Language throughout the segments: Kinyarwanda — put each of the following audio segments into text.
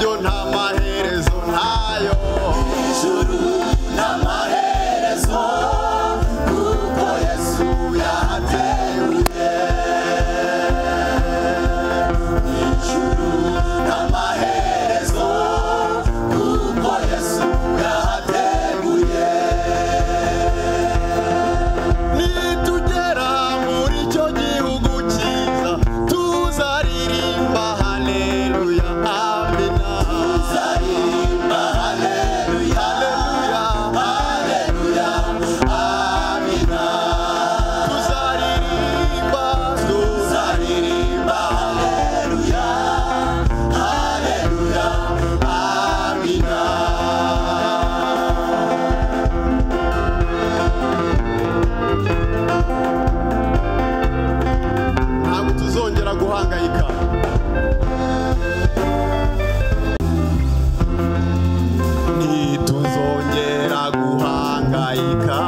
byo nta maherezo ntayo ijuru n'amaherezo kuko Yesu yahateruye ijuru n'amaherezo kuko Yesu yahateruye nitugera muri icyo gihugu cyiza tuzaririmba haleluya amina tuzaririmba haleluya haleluya amina tuzaririmba haleluya haleluya amina ntabwo tuzongera guhangayika ntituzongera guhangayika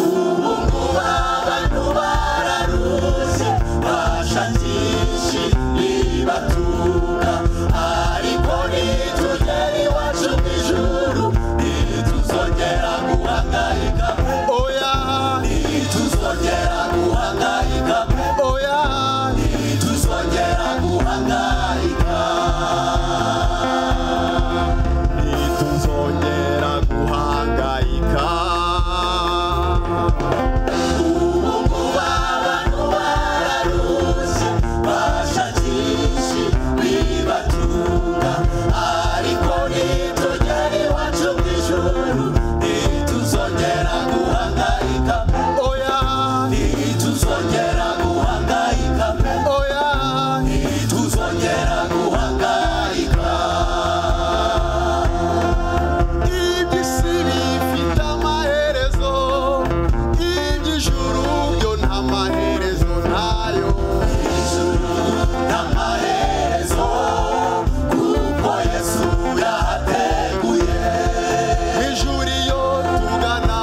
ubu ngubu abantu bararushye bashakisha ibibatuka ariko nitugera iwacu mu ijuru ntituzongera guhangayika oya ntituzongera guhangayika oya ntituzongera guhangayika ntituzongera guhangayika ubu ngubu abantu bararushye bashakisha ibibatuka ariko nitugera iwacu mu ijuru ntituzongera guhangayika oya ntituzongera guhangayika oya ntituzongera guhangayika iby'isi bifite amaherezo iby'ijuru byo nta maherezo ntayo ijuru n'amaherezo kuko Yesu yahateguye ijuru iyo tugana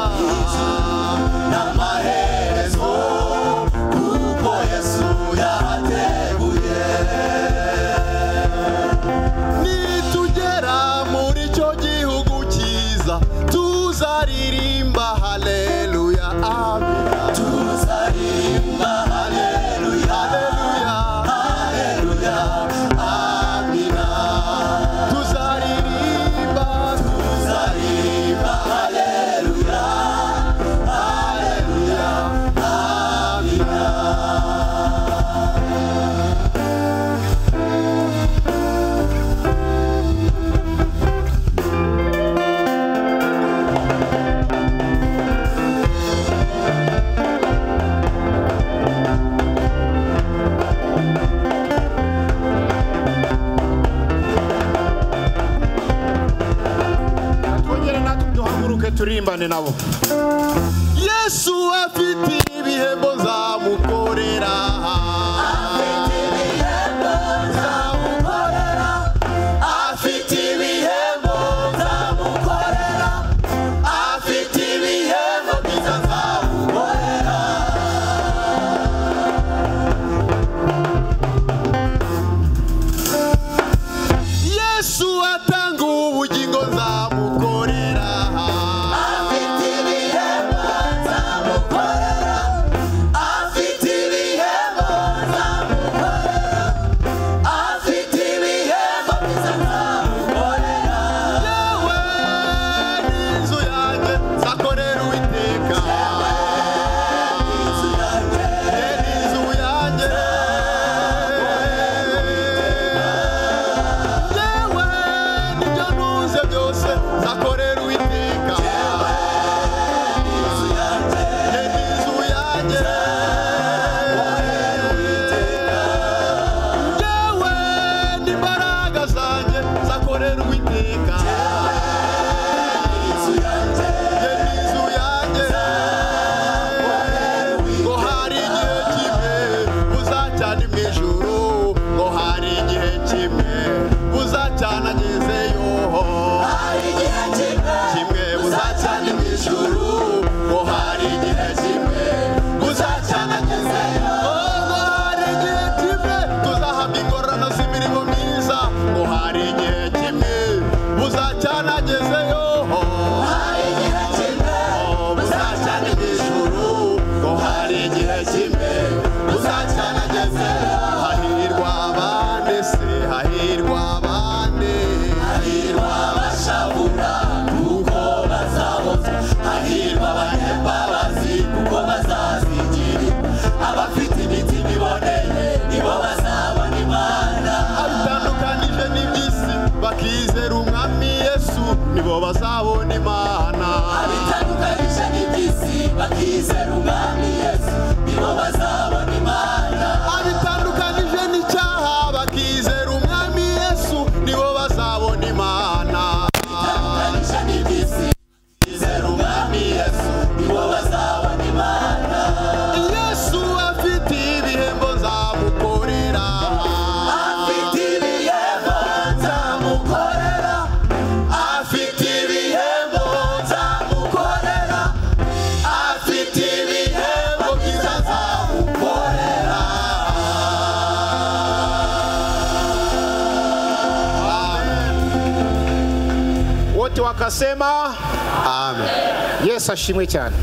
n'amaherezo kuko Yesu yahateguye nitugera muri icyo gihugu cyiza tuzaririmba haleluya amina tuzaririmba haleluya haleluya amina tuzaririmba haleluya haleluya amina twongere natwe duhaguruke turimbane nabo Yesu afite ibihembo nzamukorera afite ibihembo nzamukorera afite ibihembo byiza nzamukorera Yesu atanga ubugingo nzamukorera afite ibihembo nzamukorera afite ibihembo wote wakasema amen. Yesu ashimwe cyane.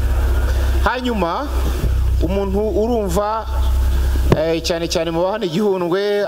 Hanyuma umuntu urumva cyane cyane mu bahana igihundwe